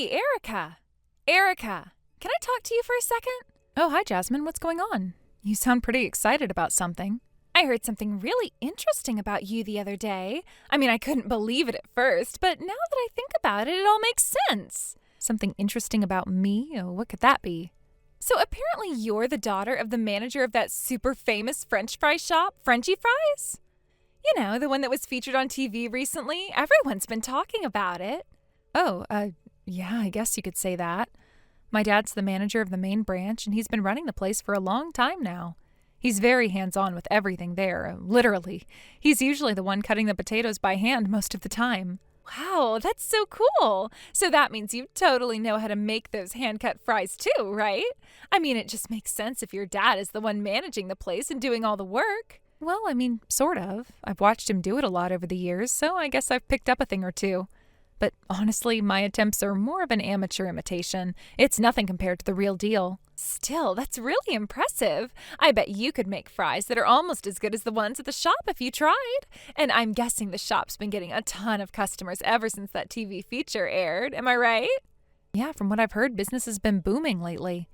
Hey, Erica. Erica, can I talk to you for a second? Oh, hi, Jasmine. What's going on? You sound pretty excited about something. I heard something really interesting about you the other day. I mean, I couldn't believe it at first, but now that I think about it, it all makes sense. Something interesting about me? Oh, what could that be? So apparently you're the daughter of the manager of that super famous French fry shop, Frenchy Fries? You know, the one that was featured on TV recently. Everyone's been talking about it. Oh, yeah, I guess you could say that. My dad's the manager of the main branch, and he's been running the place for a long time now. He's very hands-on with everything there, literally. He's usually the one cutting the potatoes by hand most of the time. Wow, that's so cool. So that means you totally know how to make those hand-cut fries too, right? I mean, it just makes sense if your dad is the one managing the place and doing all the work. Well, I mean, sort of. I've watched him do it a lot over the years, so I guess I've picked up a thing or two. But honestly, my attempts are more of an amateur imitation. It's nothing compared to the real deal. Still, that's really impressive. I bet you could make fries that are almost as good as the ones at the shop if you tried. And I'm guessing the shop's been getting a ton of customers ever since that TV feature aired. Am I right? Yeah, from what I've heard, business has been booming lately.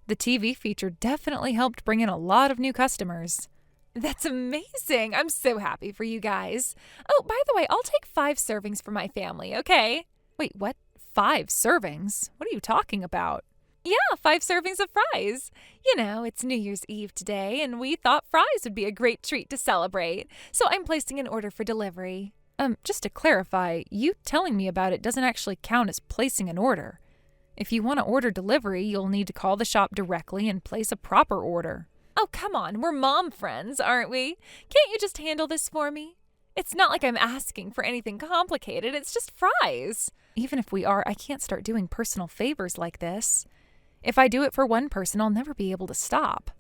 The TV feature definitely helped bring in a lot of new customers. That's amazing. I'm so happy for you guys. Oh, by the way, I'll take 5 servings for my family, okay? Wait, what? 5 servings? What are you talking about? Yeah, 5 servings of fries. You know, it's New Year's Eve today, and we thought fries would be a great treat to celebrate. So I'm placing an order for delivery. Just to clarify, you telling me about it doesn't actually count as placing an order. If you want to order delivery, you'll need to call the shop directly and place a proper order. Oh, come on, we're mom friends, aren't we? Can't you just handle this for me? It's not like I'm asking for anything complicated, it's just fries. Even if we are, I can't start doing personal favors like this. If I do it for one person, I'll never be able to stop.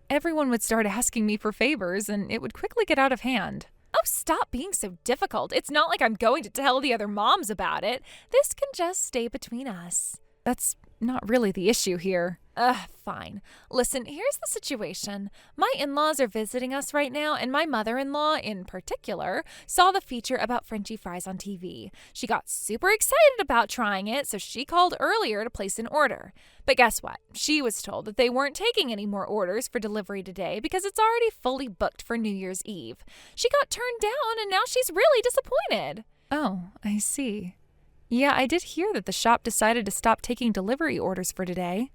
Everyone would start asking me for favors, and it would quickly get out of hand. Oh, stop being so difficult. It's not like I'm going to tell the other moms about it. This can just stay between us. That's not really the issue here. Fine. Listen, here's the situation. My in-laws are visiting us right now, and my mother-in-law, in particular, saw the feature about Frenchy fries on TV. She got super excited about trying it, so she called earlier to place an order. But guess what? She was told that they weren't taking any more orders for delivery today because it's already fully booked for New Year's Eve. She got turned down, and now she's really disappointed. Oh, I see. Yeah, I did hear that the shop decided to stop taking delivery orders for today.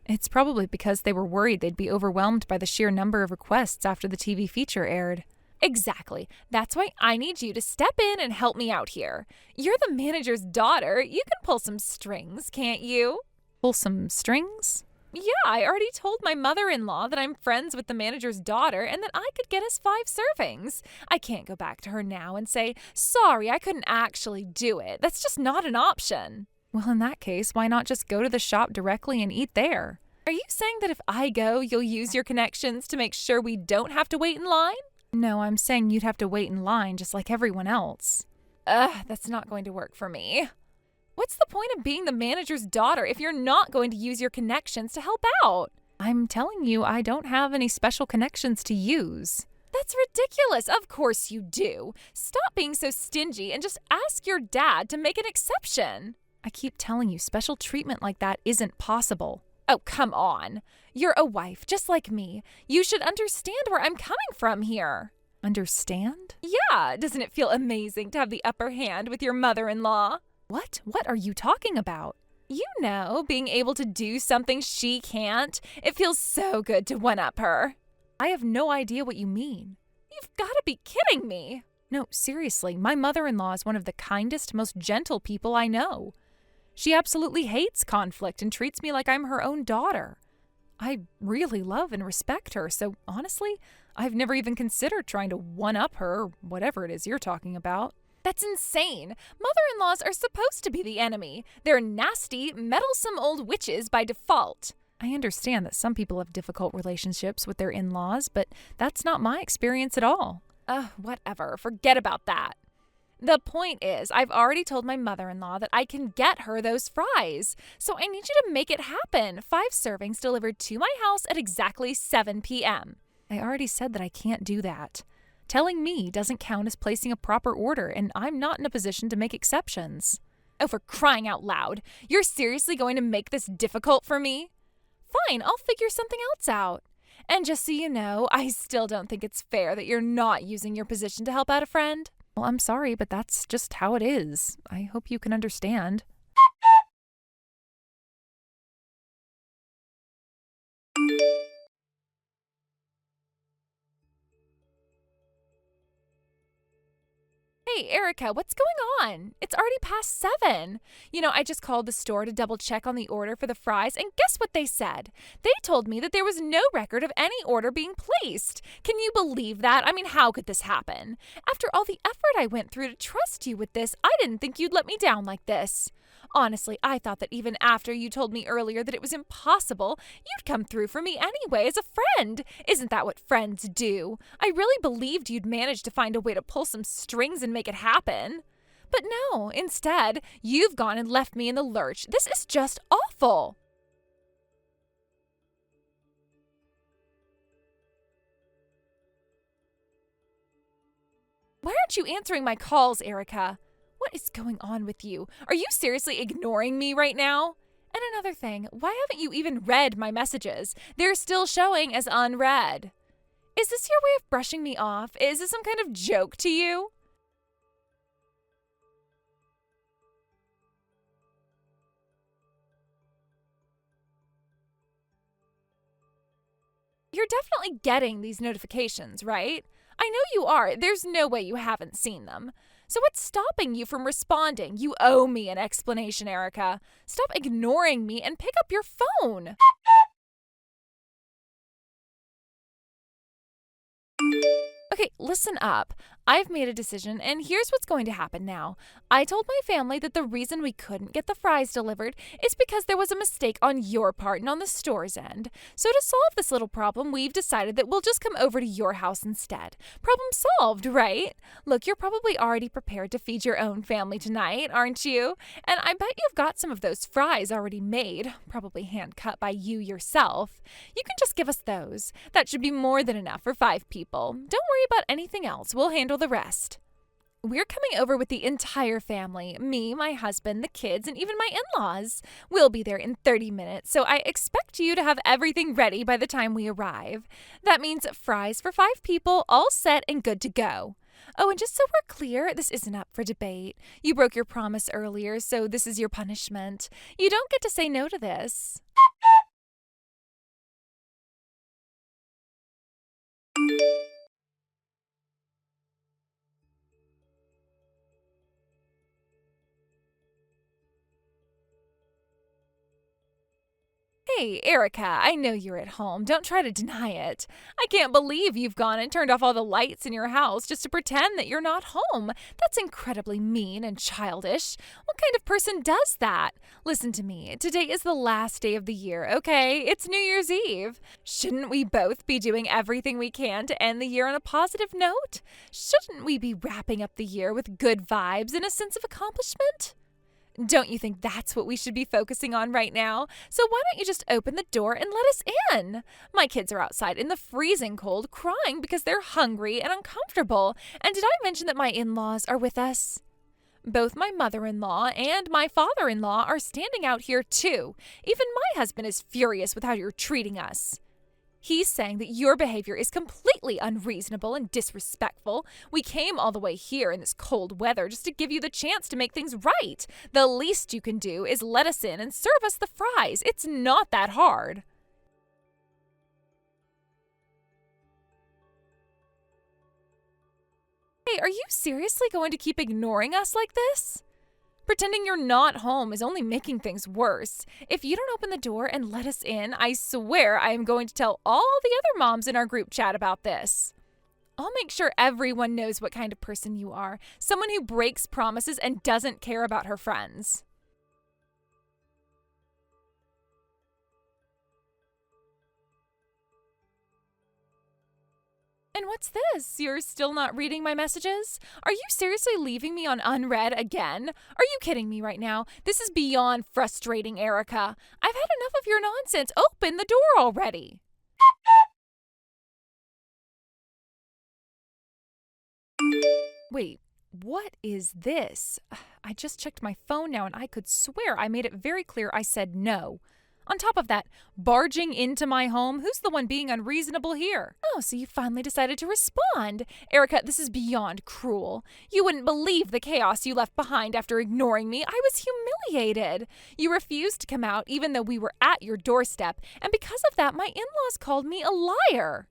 It's probably because they were worried they'd be overwhelmed by the sheer number of requests after the TV feature aired. Exactly. That's why I need you to step in and help me out here. You're the manager's daughter. You can pull some strings, can't you? Pull some strings? Yeah, I already told my mother-in-law that I'm friends with the manager's daughter and that I could get us 5 servings. I can't go back to her now and say, sorry, I couldn't actually do it. That's just not an option. Well, in that case, why not just go to the shop directly and eat there? Are you saying that if I go, you'll use your connections to make sure we don't have to wait in line? No, I'm saying you'd have to wait in line just like everyone else. That's not going to work for me. What's the point of being the manager's daughter if you're not going to use your connections to help out? I'm telling you, I don't have any special connections to use. That's ridiculous. Of course you do. Stop being so stingy and just ask your dad to make an exception. I keep telling you, special treatment like that isn't possible. Oh, come on. You're a wife just like me. You should understand where I'm coming from here. Understand? Yeah. Doesn't it feel amazing to have the upper hand with your mother-in-law? What? What are you talking about? You know, being able to do something she can't. It feels so good to one-up her. I have no idea what you mean. You've got to be kidding me. No, seriously, my mother-in-law is one of the kindest, most gentle people I know. She absolutely hates conflict and treats me like I'm her own daughter. I really love and respect her, so honestly, I've never even considered trying to one-up her or whatever it is you're talking about. That's insane. Mother-in-laws are supposed to be the enemy. They're nasty, meddlesome old witches by default. I understand that some people have difficult relationships with their in-laws, but that's not my experience at all. Whatever. Forget about that. The point is, I've already told my mother-in-law that I can get her those fries. So I need you to make it happen. 5 servings delivered to my house at exactly 7 p.m. I already said that I can't do that. Telling me doesn't count as placing a proper order, and I'm not in a position to make exceptions. Oh, for crying out loud. You're seriously going to make this difficult for me? Fine, I'll figure something else out. And just so you know, I still don't think it's fair that you're not using your position to help out a friend. Well, I'm sorry, but that's just how it is. I hope you can understand. Hey, Erica, what's going on? It's already past 7. I just called the store to double check on the order for the fries, and guess what they said? They told me that there was no record of any order being placed. Can you believe that? I mean, how could this happen? After all the effort I went through to trust you with this, I didn't think you'd let me down like this. Honestly, I thought that even after you told me earlier that it was impossible, you'd come through for me anyway as a friend. Isn't that what friends do? I really believed you'd manage to find a way to pull some strings and make it happen. But no, instead, you've gone and left me in the lurch. This is just awful. Why aren't you answering my calls, Erica? What is going on with you? Are you seriously ignoring me right now? And another thing, why haven't you even read my messages? They're still showing as unread. Is this your way of brushing me off? Is this some kind of joke to you? You're definitely getting these notifications, right? I know you are. There's no way you haven't seen them. So what's stopping you from responding? You owe me an explanation, Erica. Stop ignoring me and pick up your phone. Okay, listen up. I've made a decision, and here's what's going to happen now. I told my family that the reason we couldn't get the fries delivered is because there was a mistake on your part and on the store's end. So to solve this little problem, we've decided that we'll just come over to your house instead. Problem solved, right? Look, you're probably already prepared to feed your own family tonight, aren't you? And I bet you've got some of those fries already made, probably hand-cut by you yourself. You can just give us those. That should be more than enough for 5 people. Don't worry about anything else. We'll handle the rest. We're coming over with the entire family. Me, my husband, the kids, and even my in-laws. We'll be there in 30 minutes, so I expect you to have everything ready by the time we arrive. That means fries for 5 people, all set and good to go. Oh, and just so we're clear, this isn't up for debate. You broke your promise earlier, so this is your punishment. You don't get to say no to this. Hey, Erica, I know you're at home. Don't try to deny it. I can't believe you've gone and turned off all the lights in your house just to pretend that you're not home. That's incredibly mean and childish. What kind of person does that? Listen to me. Today is the last day of the year, okay? It's New Year's Eve. Shouldn't we both be doing everything we can to end the year on a positive note? Shouldn't we be wrapping up the year with good vibes and a sense of accomplishment? Don't you think that's what we should be focusing on right now? So why don't you just open the door and let us in? My kids are outside in the freezing cold crying because they're hungry and uncomfortable. And did I mention that my in-laws are with us? Both my mother-in-law and my father-in-law are standing out here too. Even my husband is furious with how you're treating us. He's saying that your behavior is completely unreasonable and disrespectful. We came all the way here in this cold weather just to give you the chance to make things right. The least you can do is let us in and serve us the fries. It's not that hard. Hey, are you seriously going to keep ignoring us like this? Pretending you're not home is only making things worse. If you don't open the door and let us in, I swear I am going to tell all the other moms in our group chat about this. I'll make sure everyone knows what kind of person you are. Someone who breaks promises and doesn't care about her friends. And what's this? You're still not reading my messages? Are you seriously leaving me on unread again? Are you kidding me right now? This is beyond frustrating, Erica. I've had enough of your nonsense. Open the door already. Wait, What is this? I just checked my phone now and I could swear I made it very clear I said no. On top of that, barging into my home, who's the one being unreasonable here? Oh, so you finally decided to respond. Erica, this is beyond cruel. You wouldn't believe the chaos you left behind after ignoring me. I was humiliated. You refused to come out even though we were at your doorstep, and because of that, my in-laws called me a liar.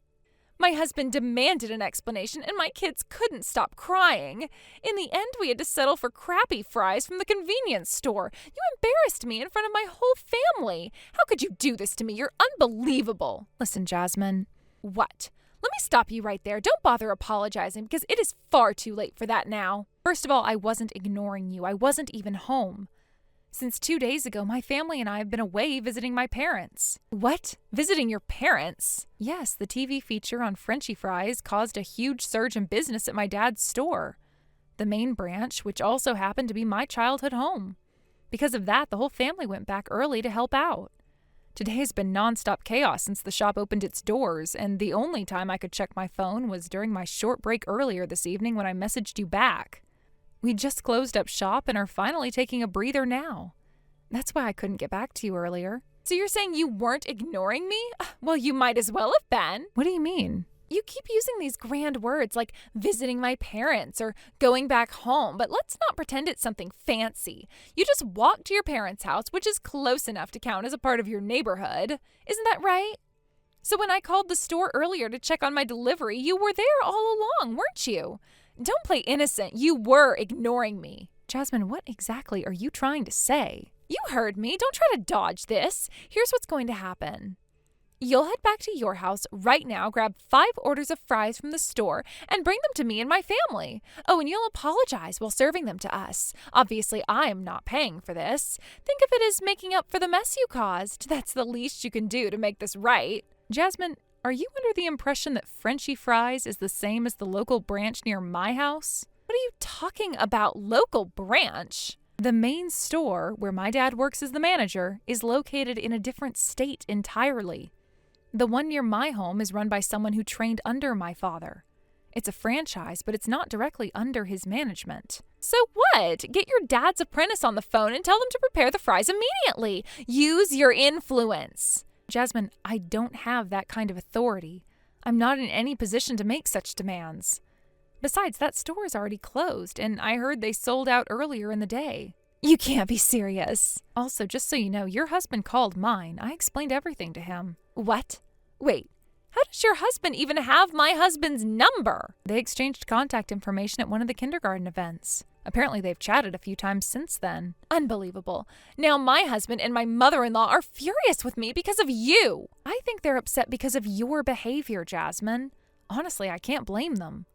My husband demanded an explanation, and my kids couldn't stop crying. In the end, we had to settle for crappy fries from the convenience store. You embarrassed me in front of my whole family. How could you do this to me? You're unbelievable. Listen, Jasmine. What? Let me stop you right there. Don't bother apologizing because it is far too late for that now. First of all, I wasn't ignoring you. I wasn't even home. Since 2 days ago, my family and I have been away visiting my parents. What? Visiting your parents? Yes, the TV feature on Frenchy fries caused a huge surge in business at my dad's store, the main branch, which also happened to be my childhood home. Because of that, the whole family went back early to help out. Today has been nonstop chaos since the shop opened its doors, and the only time I could check my phone was during my short break earlier this evening when I messaged you back. We just closed up shop and are finally taking a breather now. That's why I couldn't get back to you earlier. So you're saying you weren't ignoring me? Well, you might as well have been. What do you mean? You keep using these grand words like visiting my parents or going back home, but let's not pretend it's something fancy. You just walked to your parents' house, which is close enough to count as a part of your neighborhood. Isn't that right? So when I called the store earlier to check on my delivery, you were there all along, weren't you? Don't play innocent. You were ignoring me. Jasmine, what exactly are you trying to say? You heard me. Don't try to dodge this. Here's what's going to happen. You'll head back to your house right now, grab 5 orders of fries from the store, and bring them to me and my family. Oh, and you'll apologize while serving them to us. Obviously, I'm not paying for this. Think of it as making up for the mess you caused. That's the least you can do to make this right. Jasmine, are you under the impression that Frenchy fries is the same as the local branch near my house? What are you talking about, local branch? The main store, where my dad works as the manager, is located in a different state entirely. The one near my home is run by someone who trained under my father. It's a franchise, but it's not directly under his management. So what? Get your dad's apprentice on the phone and tell them to prepare the fries immediately. Use your influence. Jasmine, I don't have that kind of authority. I'm not in any position to make such demands. Besides, that store is already closed, and I heard they sold out earlier in the day. You can't be serious. Also, just so you know, your husband called mine. I explained everything to him. What? Wait, how does your husband even have my husband's number? They exchanged contact information at one of the kindergarten events. Apparently, they've chatted a few times since then. Unbelievable. Now my husband and my mother-in-law are furious with me because of you. I think they're upset because of your behavior, Jasmine. Honestly, I can't blame them.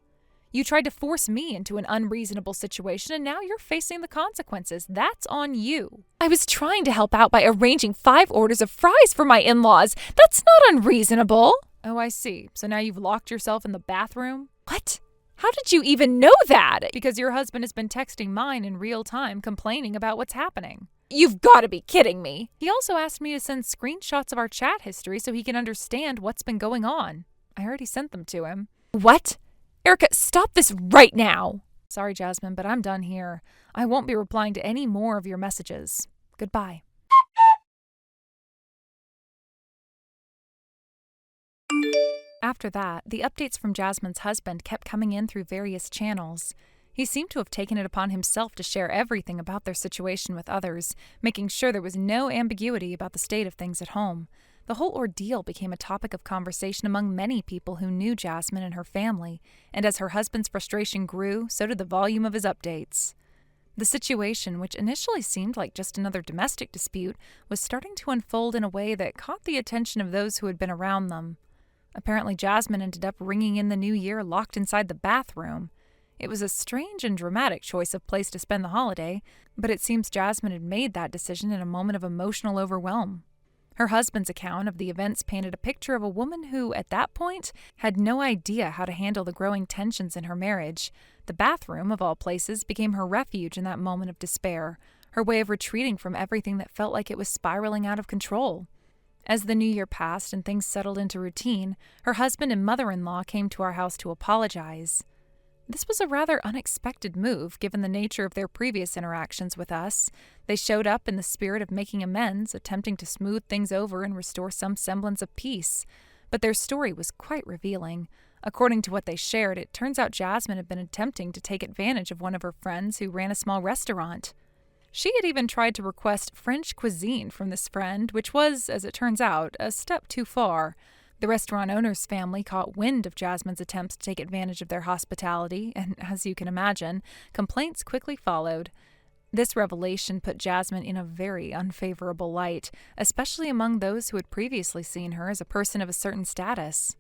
You tried to force me into an unreasonable situation, and now you're facing the consequences. That's on you. I was trying to help out by arranging 5 orders of fries for my in-laws. That's not unreasonable. Oh, I see. So now you've locked yourself in the bathroom? What? How did you even know that? Because your husband has been texting mine in real time, complaining about what's happening. You've got to be kidding me. He also asked me to send screenshots of our chat history so he can understand what's been going on. I already sent them to him. What? Erica, stop this right now. Sorry, Jasmine, but I'm done here. I won't be replying to any more of your messages. Goodbye. After that, the updates from Jasmine's husband kept coming in through various channels. He seemed to have taken it upon himself to share everything about their situation with others, making sure there was no ambiguity about the state of things at home. The whole ordeal became a topic of conversation among many people who knew Jasmine and her family, and as her husband's frustration grew, so did the volume of his updates. The situation, which initially seemed like just another domestic dispute, was starting to unfold in a way that caught the attention of those who had been around them. Apparently, Jasmine ended up ringing in the new year locked inside the bathroom. It was a strange and dramatic choice of place to spend the holiday, but it seems Jasmine had made that decision in a moment of emotional overwhelm. Her husband's account of the events painted a picture of a woman who, at that point, had no idea how to handle the growing tensions in her marriage. The bathroom, of all places, became her refuge in that moment of despair, her way of retreating from everything that felt like it was spiraling out of control. As the new year passed and things settled into routine, her husband and mother-in-law came to our house to apologize. This was a rather unexpected move, given the nature of their previous interactions with us. They showed up in the spirit of making amends, attempting to smooth things over and restore some semblance of peace. But their story was quite revealing. According to what they shared, it turns out Jasmine had been attempting to take advantage of one of her friends who ran a small restaurant. She had even tried to request French cuisine from this friend, which was, as it turns out, a step too far. The restaurant owner's family caught wind of Jasmine's attempts to take advantage of their hospitality, and as you can imagine, complaints quickly followed. This revelation put Jasmine in a very unfavorable light, especially among those who had previously seen her as a person of a certain status.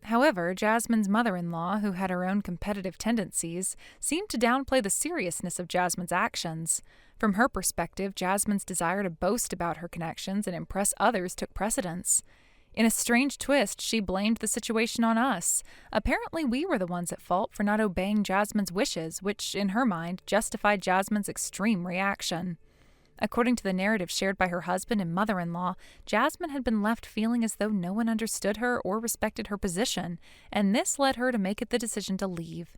However, Jasmine's mother-in-law, who had her own competitive tendencies, seemed to downplay the seriousness of Jasmine's actions. From her perspective, Jasmine's desire to boast about her connections and impress others took precedence. In a strange twist, she blamed the situation on us. Apparently, we were the ones at fault for not obeying Jasmine's wishes, which, in her mind, justified Jasmine's extreme reaction. According to the narrative shared by her husband and mother-in-law, Jasmine had been left feeling as though no one understood her or respected her position, and this led her to make the decision to leave.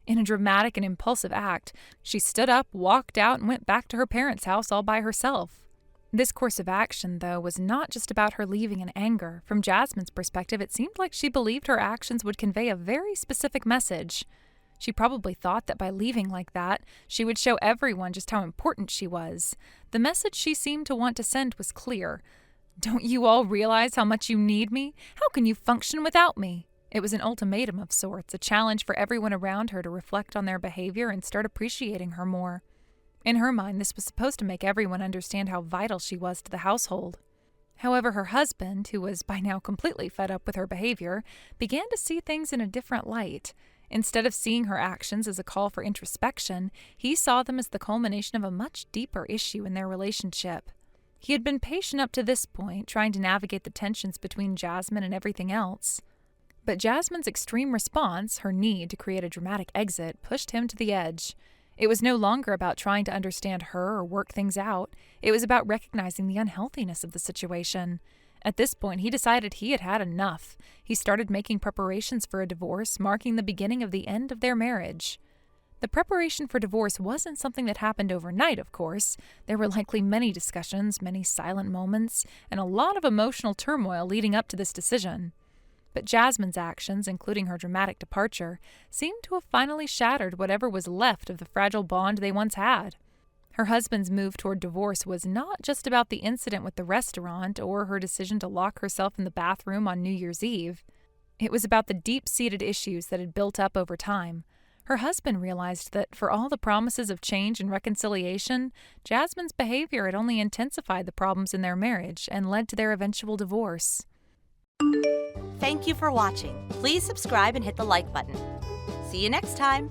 In a dramatic and impulsive act, she stood up, walked out, and went back to her parents' house all by herself. This course of action, though, was not just about her leaving in anger. From Jasmine's perspective, it seemed like she believed her actions would convey a very specific message. She probably thought that by leaving like that, she would show everyone just how important she was. The message she seemed to want to send was clear. Don't you all realize how much you need me? How can you function without me? It was an ultimatum of sorts, a challenge for everyone around her to reflect on their behavior and start appreciating her more. In her mind, this was supposed to make everyone understand how vital she was to the household. However, her husband, who was by now completely fed up with her behavior, began to see things in a different light. Instead of seeing her actions as a call for introspection, he saw them as the culmination of a much deeper issue in their relationship. He had been patient up to this point, trying to navigate the tensions between Jasmine and everything else. But Jasmine's extreme response, her need to create a dramatic exit, pushed him to the edge. It was no longer about trying to understand her or work things out. It was about recognizing the unhealthiness of the situation. At this point, he decided he had had enough. He started making preparations for a divorce, marking the beginning of the end of their marriage. The preparation for divorce wasn't something that happened overnight, of course. There were likely many discussions, many silent moments, and a lot of emotional turmoil leading up to this decision. But Jasmine's actions, including her dramatic departure, seemed to have finally shattered whatever was left of the fragile bond they once had. Her husband's move toward divorce was not just about the incident with the restaurant or her decision to lock herself in the bathroom on New Year's Eve. It was about the deep-seated issues that had built up over time. Her husband realized that for all the promises of change and reconciliation, Jasmine's behavior had only intensified the problems in their marriage and led to their eventual divorce. Thank you for watching. Please subscribe and hit the like button. See you next time.